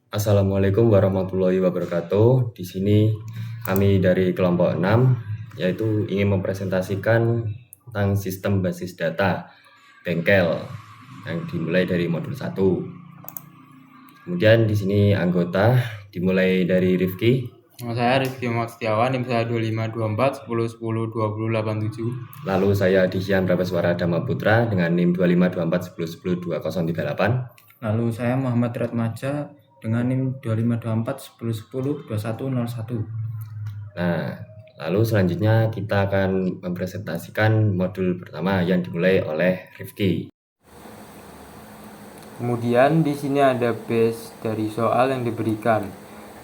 Assalamualaikum warahmatullahi wabarakatuh. Di sini kami dari kelompok 6 yaitu ingin mempresentasikan tentang sistem basis data bengkel yang dimulai dari modul 1. Kemudian di sini anggota dimulai dari Rifki. Nama saya Rifki Muhammad Setiawan, NIM saya 2524 10 10 20 87. Lalu saya Adisyan Prabaswara Dhamma Putra dengan NIM 2524 10 10 2038. Lalu saya Muhammad Ratmaja dengan NIM 2524 10 10 2101. Nah, lalu selanjutnya kita akan mempresentasikan modul pertama yang dimulai oleh Rifki. Kemudian di sini ada base dari soal yang diberikan,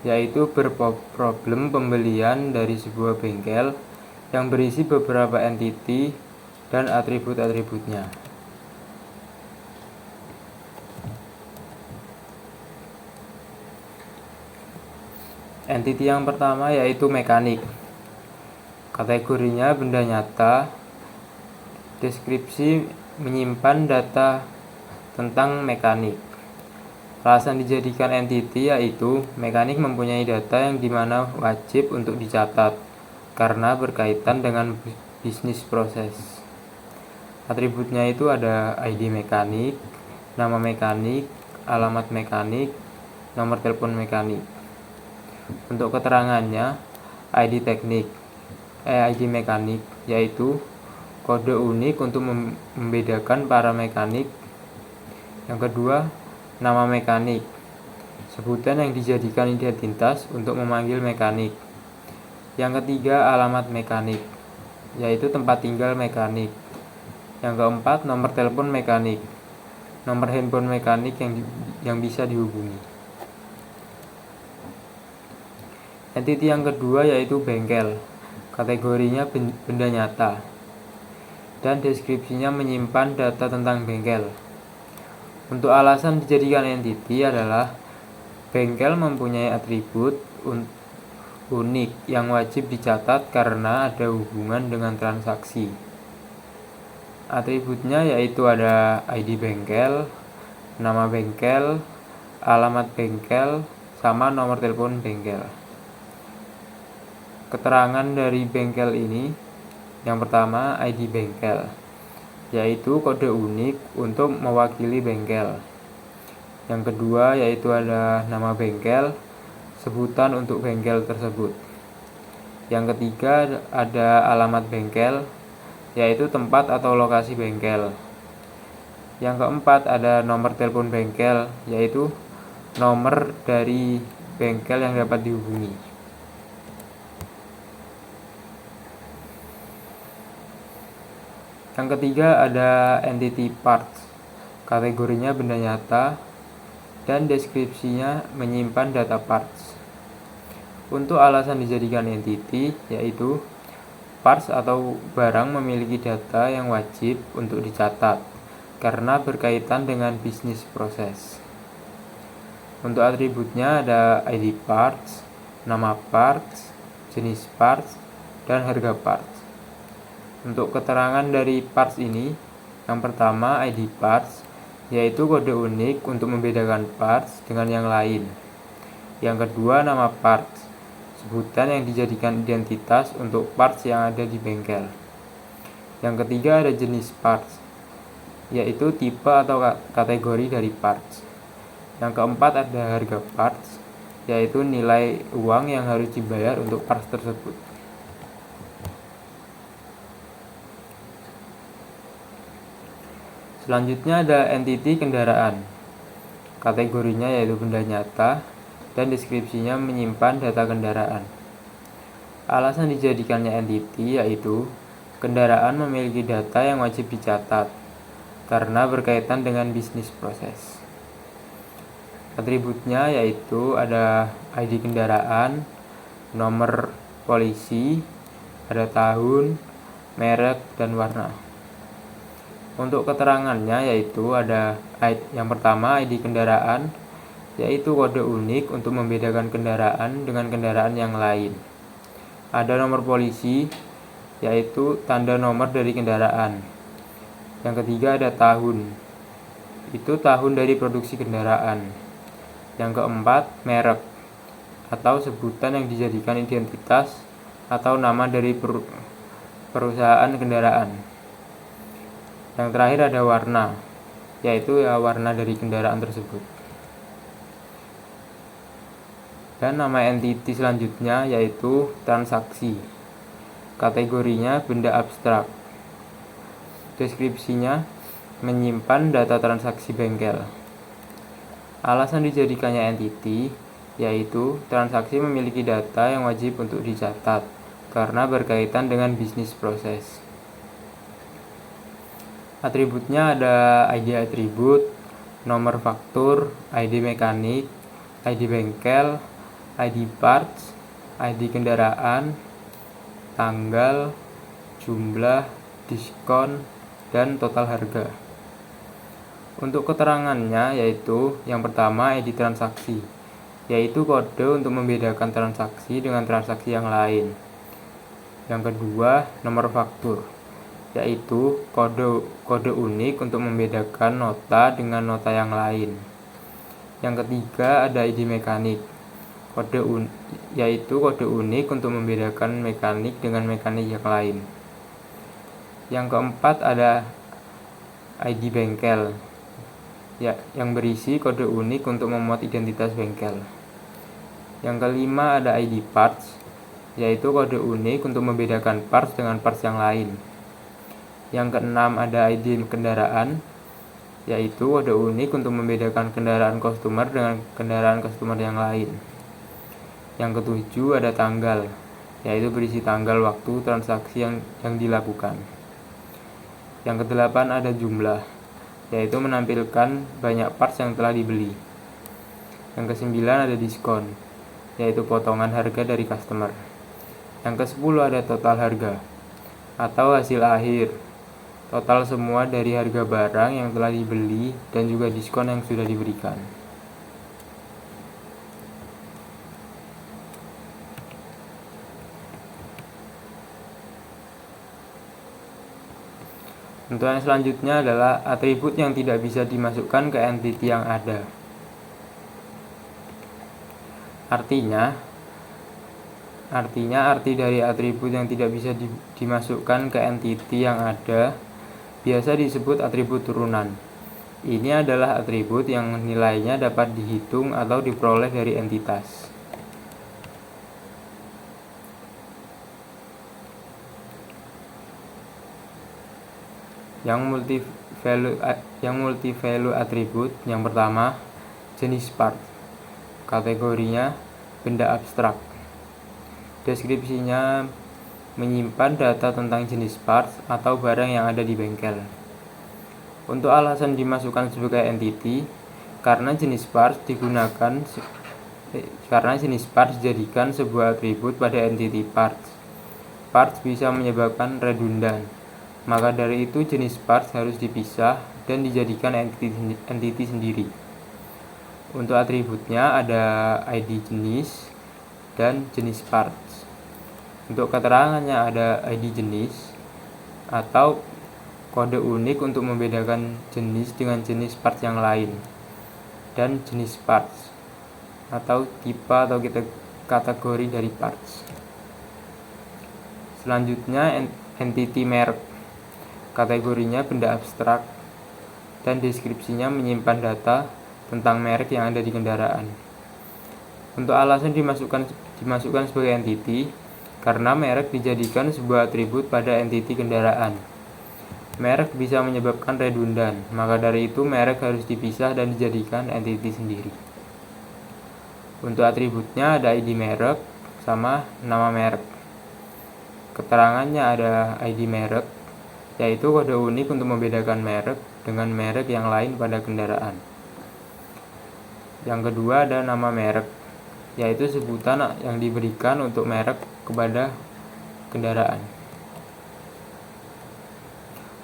yaitu berproblem pembelian dari sebuah bengkel yang berisi beberapa entity dan atribut-atributnya. Entity yang pertama yaitu mekanik. Kategorinya benda nyata. Deskripsi menyimpan data tentang mekanik. Alasan dijadikan entity yaitu mekanik mempunyai data yang dimana wajib untuk dicatat karena berkaitan dengan bisnis proses. Atributnya itu ada ID mekanik, nama mekanik, alamat mekanik, nomor telepon mekanik. Untuk keterangannya, ID mekanik yaitu kode unik untuk membedakan para mekanik. Yang kedua, nama mekanik, sebutan yang dijadikan identitas untuk memanggil mekanik. Yang ketiga, alamat mekanik, yaitu tempat tinggal mekanik. Yang keempat, nomor telepon mekanik, nomor handphone mekanik yang bisa dihubungi. Entity yang kedua yaitu bengkel, kategorinya benda nyata, dan deskripsinya menyimpan data tentang bengkel. Untuk alasan dijadikan entity adalah bengkel mempunyai atribut unik yang wajib dicatat karena ada hubungan dengan transaksi. Atributnya yaitu ada ID bengkel, nama bengkel, alamat bengkel, sama nomor telepon bengkel. Keterangan dari bengkel ini, yang pertama ID bengkel, yaitu kode unik untuk mewakili bengkel. Yang kedua yaitu ada nama bengkel, sebutan untuk bengkel tersebut. Yang ketiga ada alamat bengkel, yaitu tempat atau lokasi bengkel. Yang keempat ada nomor telepon bengkel, yaitu nomor dari bengkel yang dapat dihubungi. Yang ketiga ada entity parts, kategorinya benda nyata, dan deskripsinya menyimpan data parts. Untuk alasan dijadikan entity yaitu parts atau barang memiliki data yang wajib untuk dicatat karena berkaitan dengan bisnis proses. Untuk atributnya ada ID parts, nama parts, jenis parts, dan harga parts. Untuk keterangan dari parts ini, yang pertama ID parts, yaitu kode unik untuk membedakan parts dengan yang lain. Yang kedua nama parts, sebutan yang dijadikan identitas untuk parts yang ada di bengkel. Yang ketiga ada jenis parts, yaitu tipe atau kategori dari parts. Yang keempat ada harga parts, yaitu nilai uang yang harus dibayar untuk parts tersebut. Selanjutnya ada entity kendaraan, kategorinya yaitu benda nyata, dan deskripsinya menyimpan data kendaraan. Alasan dijadikannya entity yaitu kendaraan memiliki data yang wajib dicatat karena berkaitan dengan bisnis proses. Atributnya yaitu ada ID kendaraan, nomor polisi, ada tahun, merek, dan warna. Untuk keterangannya yaitu ada yang pertama ID kendaraan, yaitu kode unik untuk membedakan kendaraan dengan kendaraan yang lain. Ada nomor polisi, yaitu tanda nomor dari kendaraan. Yang ketiga ada tahun, itu tahun dari produksi kendaraan. Yang keempat, merek atau sebutan yang dijadikan identitas atau nama dari perusahaan kendaraan. Yang terakhir ada warna, yaitu warna dari kendaraan tersebut. Dan nama entiti selanjutnya yaitu transaksi. Kategorinya benda abstrak. Deskripsinya menyimpan data transaksi bengkel. Alasan dijadikannya entiti yaitu transaksi memiliki data yang wajib untuk dicatat karena berkaitan dengan bisnis proses. Atributnya ada ID atribut, nomor faktur, ID mekanik, ID bengkel, ID parts, ID kendaraan, tanggal, jumlah, diskon, dan total harga. Untuk keterangannya yaitu yang pertama ID transaksi, yaitu kode untuk membedakan transaksi dengan transaksi yang lain. Yang kedua, nomor faktur, yaitu kode unik untuk membedakan nota dengan nota yang lain. Yang ketiga, ada ID mekanik, yaitu kode unik untuk membedakan mekanik dengan mekanik yang lain. Yang keempat, ada ID bengkel, yang berisi kode unik untuk memuat identitas bengkel. Yang kelima, ada ID parts, yaitu kode unik untuk membedakan parts dengan parts yang lain. Yang keenam, ada ID kendaraan, yaitu kode unik untuk membedakan kendaraan customer dengan kendaraan customer yang lain. Yang ketujuh, ada tanggal, yaitu berisi tanggal waktu transaksi yang dilakukan. Yang kedelapan, ada jumlah, yaitu menampilkan banyak parts yang telah dibeli. Yang kesembilan, ada diskon, yaitu potongan harga dari customer. Yang kesepuluh, ada total harga atau hasil akhir, total semua dari harga barang yang telah dibeli dan juga diskon yang sudah diberikan. Untuk yang selanjutnya adalah atribut yang tidak bisa dimasukkan ke entiti yang ada. Artinya arti dari atribut yang tidak bisa dimasukkan ke entiti yang ada biasa disebut atribut turunan. Ini adalah atribut yang nilainya dapat dihitung atau diperoleh dari entitas. Yang multi value atribut yang pertama, jenis part. Kategorinya benda abstrak. Deskripsinya menyimpan data tentang jenis parts atau barang yang ada di bengkel. Untuk alasan dimasukkan sebagai entity, karena jenis parts dijadikan sebuah atribut pada entity parts. Parts bisa menyebabkan redundan. Maka dari itu jenis parts harus dipisah dan dijadikan entity sendiri. Untuk atributnya ada ID jenis dan jenis parts. Untuk keterangannya ada ID jenis atau kode unik untuk membedakan jenis dengan jenis parts yang lain, dan jenis parts atau tipe atau kategori dari parts. Selanjutnya entity merek. Kategorinya benda abstrak dan deskripsinya menyimpan data tentang merek yang ada di kendaraan. Untuk alasan dimasukkan sebagai entity, karena merek dijadikan sebuah atribut pada entity kendaraan. Merek bisa menyebabkan redundan, maka dari itu merek harus dipisah dan dijadikan entity sendiri. Untuk atributnya ada ID merek sama nama merek. Keterangannya ada ID merek, yaitu kode unik untuk membedakan merek dengan merek yang lain pada kendaraan. Yang kedua ada nama merek, yaitu sebutan yang diberikan untuk merek kepada kendaraan.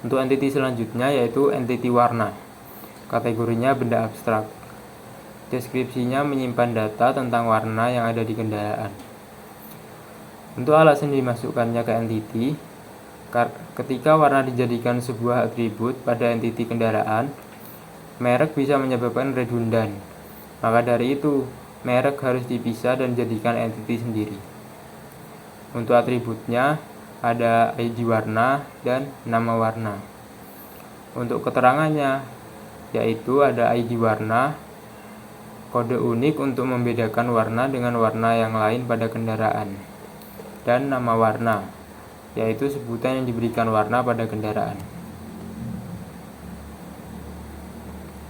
Untuk entiti selanjutnya yaitu entiti warna. Kategorinya benda abstrak. Deskripsinya menyimpan data tentang warna yang ada di kendaraan. Untuk alasan dimasukkannya ke entiti, ketika warna dijadikan sebuah atribut pada entiti kendaraan, merek bisa menyebabkan redundan. Maka dari itu, merek harus dipisah dan jadikan entity sendiri. Untuk atributnya, ada ID warna dan nama warna. Untuk keterangannya, yaitu ada ID warna, kode unik untuk membedakan warna dengan warna yang lain pada kendaraan, dan nama warna, yaitu sebutan yang diberikan warna pada kendaraan.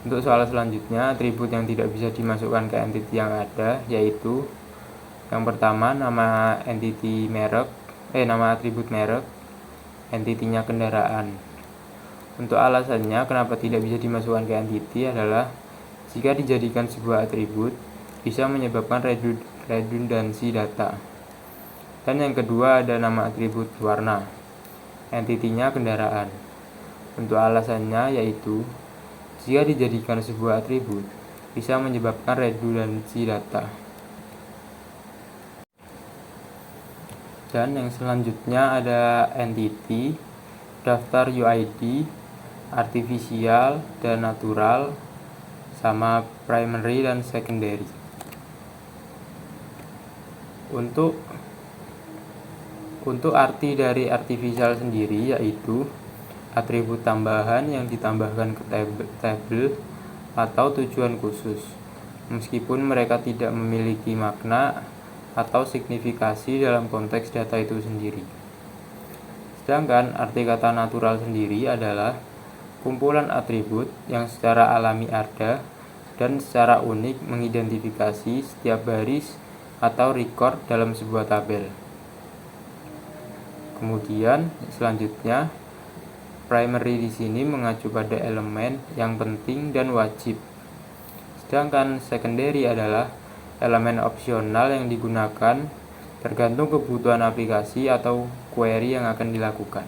Untuk soal selanjutnya, atribut yang tidak bisa dimasukkan ke entity yang ada, yaitu yang pertama, nama atribut merek, entitinya kendaraan. Untuk alasannya kenapa tidak bisa dimasukkan ke entity adalah jika dijadikan sebuah atribut bisa menyebabkan redundansi data. Dan yang kedua ada nama atribut warna, entitinya kendaraan. Untuk alasannya yaitu jika dijadikan sebuah atribut bisa menyebabkan redundansi data. Dan yang selanjutnya ada entity, daftar UID, artifisial dan natural, sama primary dan secondary. Untuk arti dari artifisial sendiri yaitu atribut tambahan yang ditambahkan ke tabel atau tujuan khusus, meskipun mereka tidak memiliki makna atau signifikasi dalam konteks data itu sendiri. Sedangkan arti kata natural sendiri adalah kumpulan atribut yang secara alami ada dan secara unik mengidentifikasi setiap baris atau record dalam sebuah tabel. Kemudian selanjutnya, primary di sini mengacu pada elemen yang penting dan wajib. Sedangkan secondary adalah elemen opsional yang digunakan tergantung kebutuhan aplikasi atau query yang akan dilakukan.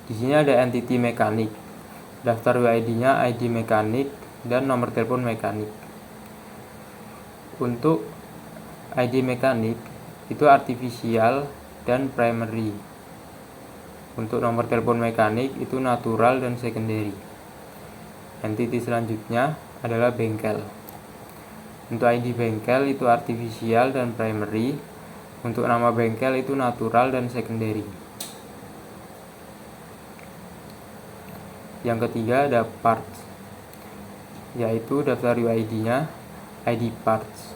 Di sini ada entity mekanik, daftar UID-nya ID mekanik dan nomor telepon mekanik. Untuk ID mekanik itu artifisial dan primary. Untuk nomor telepon mekanik itu natural dan secondary. Entity selanjutnya adalah bengkel. Untuk ID bengkel itu artifisial dan primary. Untuk nama bengkel itu natural dan secondary. Yang ketiga ada parts, yaitu daftar UID-nya ID parts,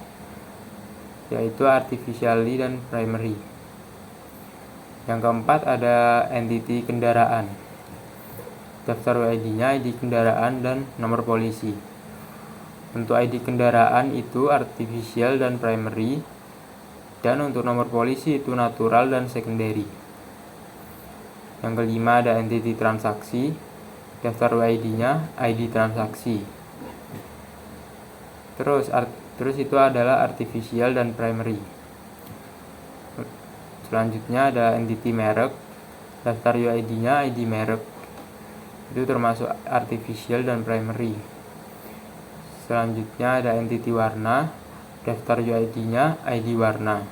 yaitu artificially dan primary. Yang keempat ada entity kendaraan, daftar UID-nya ID kendaraan dan nomor polisi. Untuk ID kendaraan itu artificial dan primary, dan untuk nomor polisi itu natural dan secondary. Yang kelima ada entity transaksi, daftar UID-nya ID transaksi. Terus itu adalah artificial dan primary. Selanjutnya ada entity merek, daftar UID-nya ID merek. Itu termasuk artificial dan primary. Selanjutnya ada entity warna, daftar UID-nya ID warna,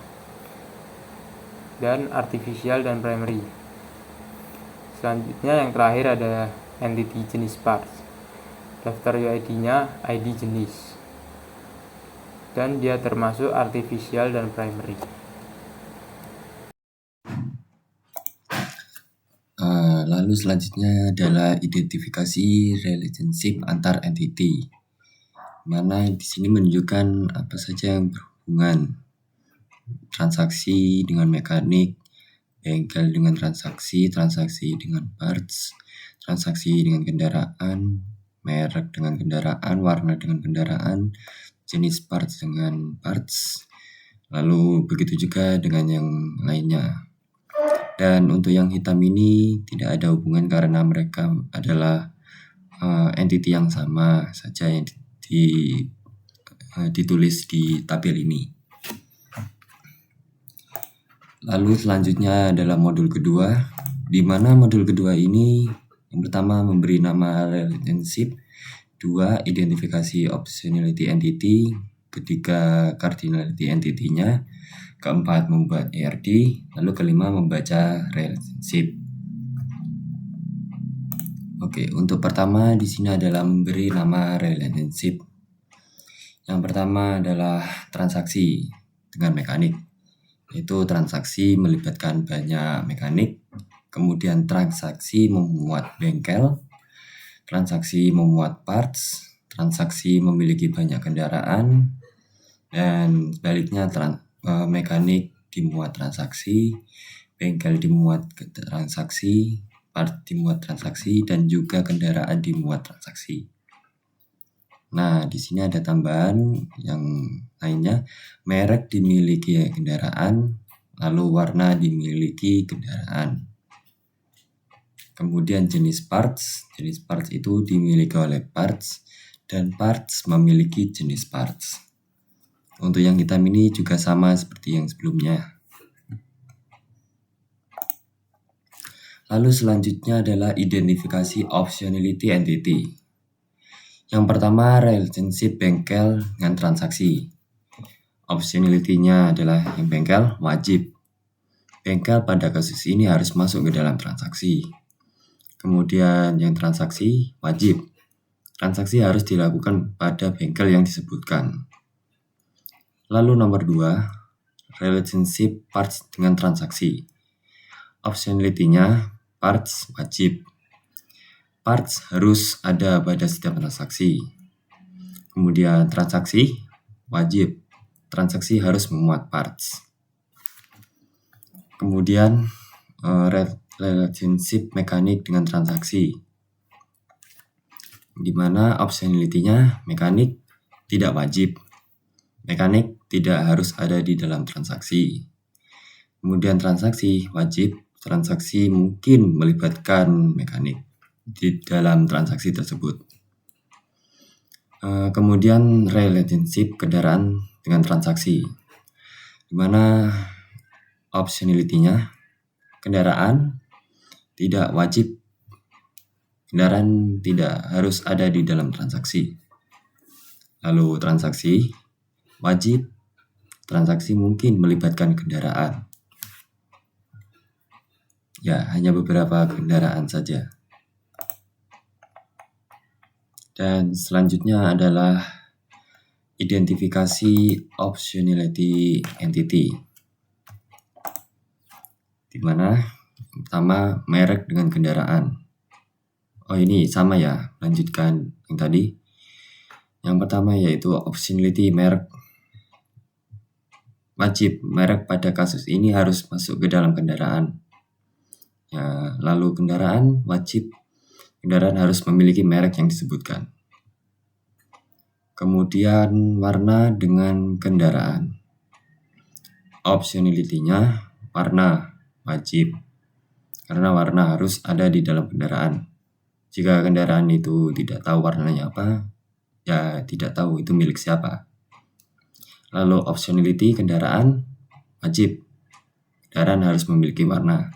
dan artificial dan primary. Selanjutnya yang terakhir ada entity jenis parts, daftar UID-nya ID jenis, dan dia termasuk artificial dan primary. Lalu selanjutnya adalah identifikasi relationship antar entity, mana di sini menunjukkan apa saja yang berhubungan, transaksi dengan mekanik, bengkel dengan transaksi dengan parts, transaksi dengan kendaraan, merek dengan kendaraan, warna dengan kendaraan, jenis parts dengan parts, lalu begitu juga dengan yang lainnya. Dan untuk yang hitam ini tidak ada hubungan karena mereka adalah entity yang sama saja yang ditulis di tabel ini. Lalu selanjutnya adalah modul kedua, di mana modul kedua ini yang pertama memberi nama relationship, 2 identifikasi optionality entity, ketiga cardinality entity-nya, keempat membuat ARD, lalu kelima membaca relationship. Oke, untuk pertama di sini adalah memberi nama relationship. Yang pertama adalah transaksi dengan mekanik, yaitu transaksi melibatkan banyak mekanik, kemudian transaksi memuat bengkel, transaksi memuat parts, transaksi memiliki banyak kendaraan, dan sebaliknya mekanik dimuat transaksi, bengkel dimuat transaksi, part dimuat transaksi, dan juga kendaraan dimuat transaksi. Nah, di sini ada tambahan yang lainnya, merek dimiliki kendaraan, lalu warna dimiliki kendaraan. Kemudian jenis parts itu dimiliki oleh parts, dan parts memiliki jenis parts. Untuk yang hitam ini juga sama seperti yang sebelumnya. Lalu selanjutnya adalah identifikasi optionality entity. Yang pertama, relationship bengkel dengan transaksi. Optionality-nya adalah yang bengkel wajib. Bengkel pada kasus ini harus masuk ke dalam transaksi. Kemudian yang transaksi wajib. Transaksi harus dilakukan pada bengkel yang disebutkan. Lalu nomor 2, relationship parts dengan transaksi. Optionality-nya parts wajib. Parts harus ada pada setiap transaksi. Kemudian transaksi wajib. Transaksi harus memuat parts. Kemudian relationship mekanik dengan transaksi, di mana optionality-nya mekanik tidak wajib. Mekanik tidak harus ada di dalam transaksi. Kemudian transaksi wajib. Transaksi mungkin melibatkan mekanik di dalam transaksi tersebut. Kemudian relationship kendaraan dengan transaksi, di mana optionality-nya kendaraan tidak wajib. Kendaraan tidak harus ada di dalam transaksi. Lalu transaksi wajib. Transaksi mungkin melibatkan kendaraan. Ya, hanya beberapa kendaraan saja. Dan selanjutnya adalah identifikasi optionality entity, di mana pertama merek dengan kendaraan. Oh, ini sama ya, lanjutkan yang tadi. Yang pertama yaitu optionality merek wajib. Merek pada kasus ini harus masuk ke dalam kendaraan. Ya, lalu kendaraan wajib. Kendaraan harus memiliki merek yang disebutkan. Kemudian warna dengan kendaraan. Optionality-nya warna wajib. Karena warna harus ada di dalam kendaraan. Jika kendaraan itu tidak tahu warnanya apa, ya tidak tahu itu milik siapa. Lalu optionality kendaraan wajib. Kendaraan harus memiliki warna.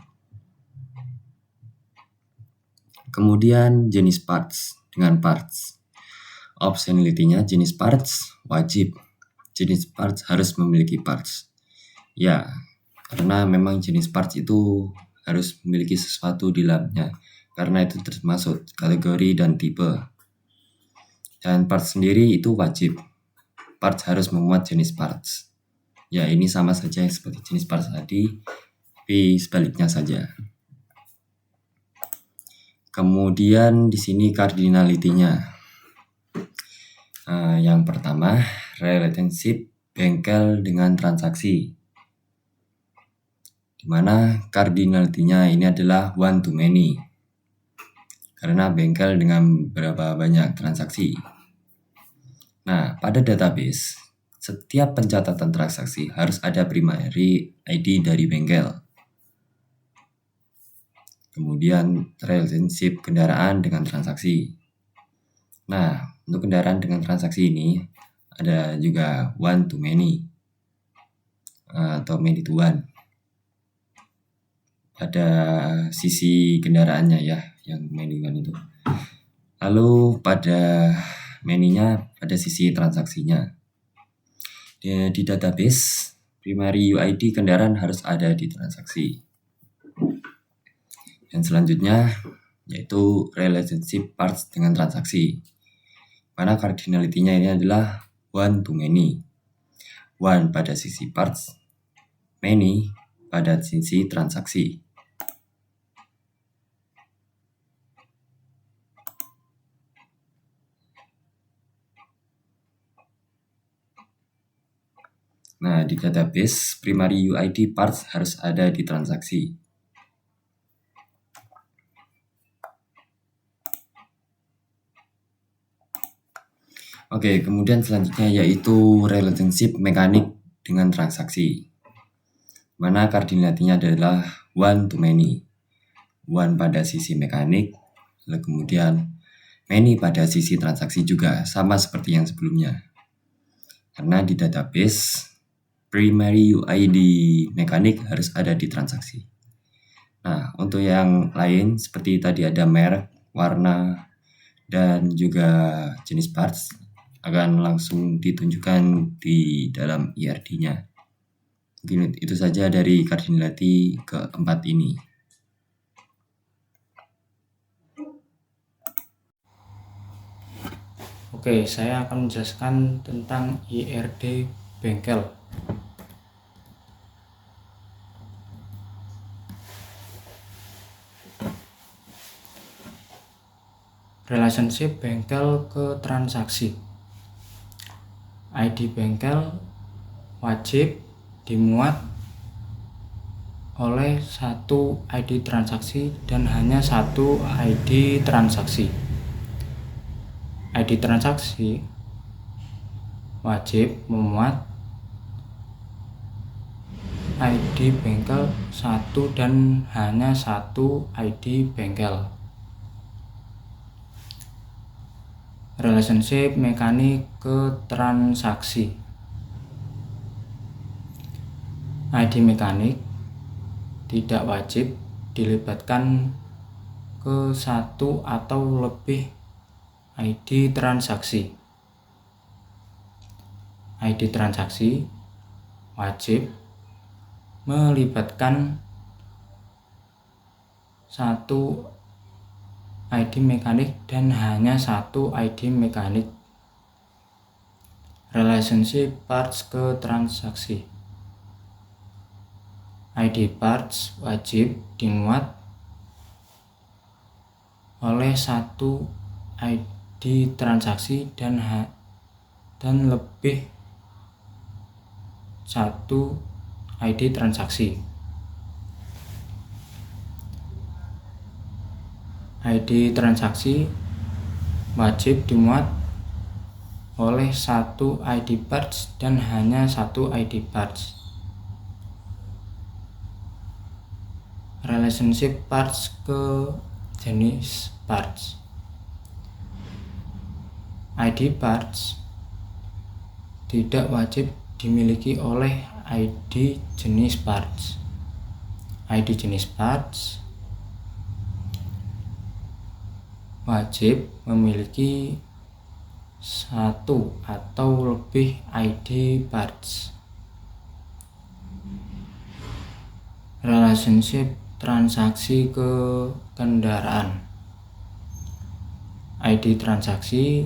Kemudian jenis parts dengan parts. Optionality-nya jenis parts wajib. Jenis parts harus memiliki parts. Ya, karena memang jenis parts itu harus memiliki sesuatu di dalamnya. Karena itu termasuk kategori dan tipe. Dan parts sendiri itu wajib. Parts harus memuat jenis parts. Ya, ini sama saja seperti jenis parts tadi, tapi sebaliknya saja. Kemudian di sini cardinality-nya. Yang pertama, relationship bengkel dengan transaksi, di mana cardinality-nya ini adalah one to many. Karena bengkel dengan berapa banyak transaksi. Nah, pada database, setiap pencatatan transaksi harus ada primary ID dari bengkel. Kemudian relationship kendaraan dengan transaksi. Nah, untuk kendaraan dengan transaksi ini ada juga one to many atau many to one. Pada sisi kendaraannya ya, yang many to one itu. Lalu pada many-nya pada sisi transaksinya. Di database, primary UID kendaraan harus ada di transaksi. Dan selanjutnya yaitu relationship parts dengan transaksi. Mana cardinality-nya ini adalah one to many. One pada sisi parts, many pada sisi transaksi. Nah, di database primary UID parts harus ada di transaksi. Oke, kemudian selanjutnya yaitu relationship mekanik dengan transaksi. Mana cardinality-nya adalah one to many. One pada sisi mekanik, lalu kemudian many pada sisi transaksi juga, sama seperti yang sebelumnya. Karena di database primary UID mekanik harus ada di transaksi. Nah, untuk yang lain seperti tadi ada merek, warna, dan juga jenis parts akan langsung ditunjukkan di dalam IRD-nya. Mungkin itu saja dari cardinality keempat ini. Oke, saya akan menjelaskan tentang IRD bengkel. Relationship bengkel ke transaksi. ID bengkel wajib dimuat oleh satu ID transaksi dan hanya satu ID transaksi. ID transaksi wajib memuat ID bengkel satu dan hanya satu ID bengkel. Relationship mekanik ke transaksi. ID mekanik tidak wajib dilibatkan ke satu atau lebih ID transaksi. ID transaksi wajib melibatkan satu ID mekanik dan hanya satu ID mekanik. Relationship parts ke transaksi. ID parts wajib dimuat oleh satu ID transaksi dan lebih satu ID transaksi. ID transaksi wajib dimuat oleh satu ID parts dan hanya satu ID parts. Relationship parts ke jenis parts. ID parts tidak wajib dimiliki oleh ID jenis parts. ID jenis parts wajib memiliki satu atau lebih ID parts. Relationship transaksi ke kendaraan. ID transaksi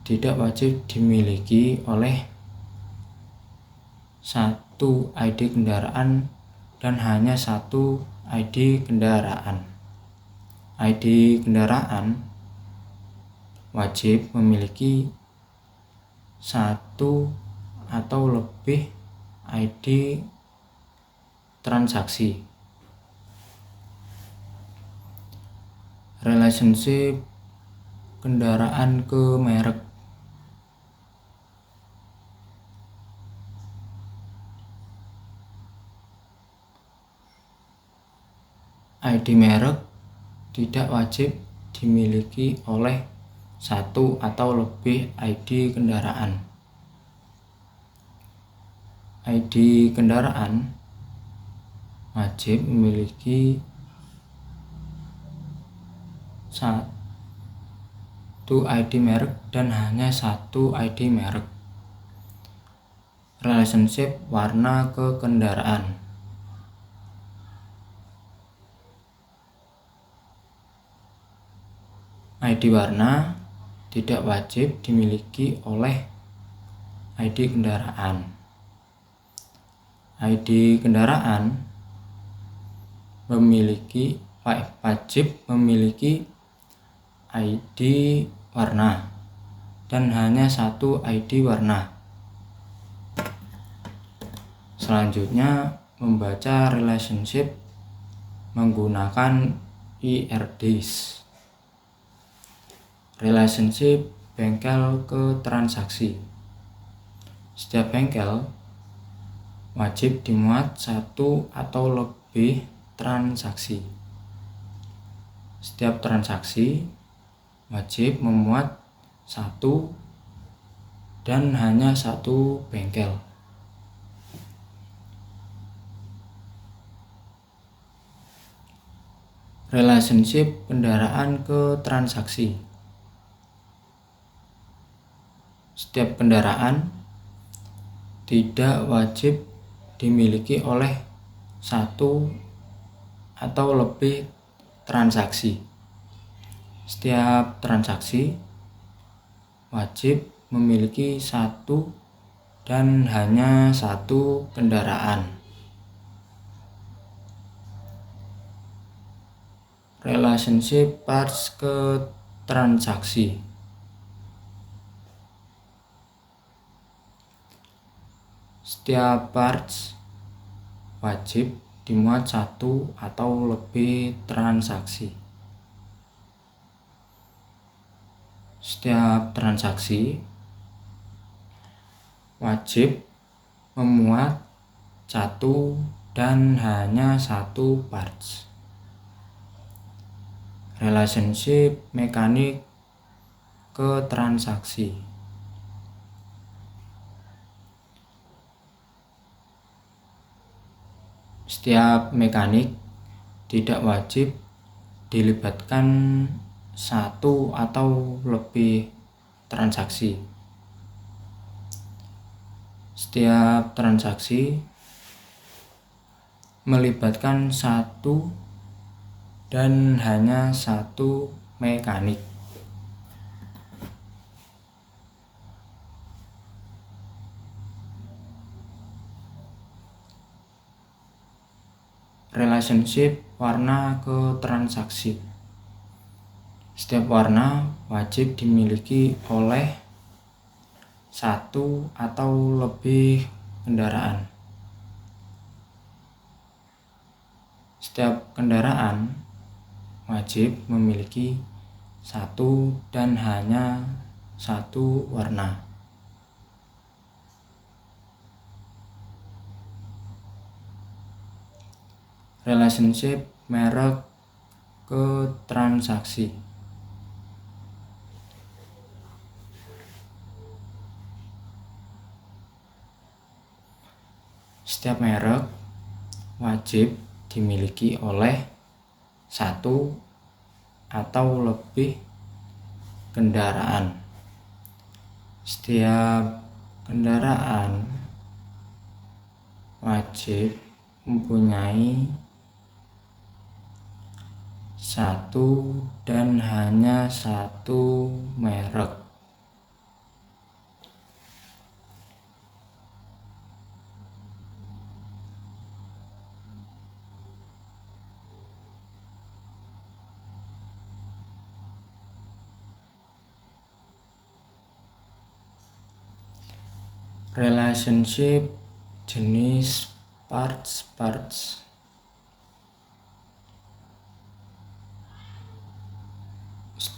tidak wajib dimiliki oleh satu ID kendaraan dan hanya satu ID kendaraan. ID kendaraan wajib memiliki satu atau lebih ID transaksi. Relationship kendaraan ke merek. ID merek tidak wajib dimiliki oleh satu atau lebih ID kendaraan. ID kendaraan wajib memiliki satu ID merek dan hanya satu ID merek. Relationship warna ke kendaraan. ID warna tidak wajib dimiliki oleh ID kendaraan. ID kendaraan wajib memiliki ID warna dan hanya satu ID warna. Selanjutnya, membaca relationship menggunakan IRDs. Relationship bengkel ke transaksi. Setiap bengkel wajib dimuat satu atau lebih transaksi. Setiap transaksi wajib memuat satu dan hanya satu bengkel. Relationship kendaraan ke transaksi. Setiap kendaraan tidak wajib dimiliki oleh satu atau lebih transaksi. Setiap transaksi wajib memiliki satu dan hanya satu kendaraan. Relationship parts ke transaksi. Setiap parts wajib dimuat satu atau lebih transaksi. Setiap transaksi wajib memuat satu dan hanya satu parts. Relationship mekanik ke transaksi. Setiap mekanik tidak wajib dilibatkan satu atau lebih transaksi. Setiap transaksi melibatkan satu dan hanya satu mekanik. Relationship warna ke transaksi. Setiap warna wajib dimiliki oleh satu atau lebih kendaraan. Setiap kendaraan wajib memiliki satu dan hanya satu warna. Relationship merek ke transaksi. Setiap merek wajib dimiliki oleh satu atau lebih kendaraan. Setiap kendaraan wajib mempunyai satu dan hanya satu merek. Relationship jenis parts.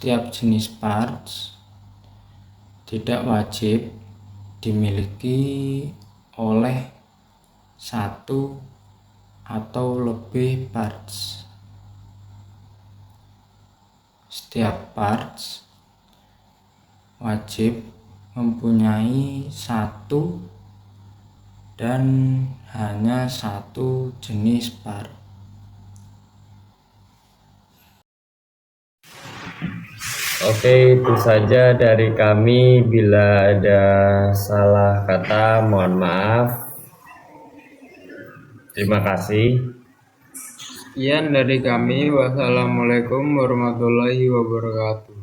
Setiap jenis parts tidak wajib dimiliki oleh satu atau lebih parts. Setiap parts wajib mempunyai satu dan hanya satu jenis part. Oke, itu saja dari kami. Bila ada salah kata, mohon maaf. Terima kasih. Sekian dari kami. Wassalamualaikum warahmatullahi wabarakatuh.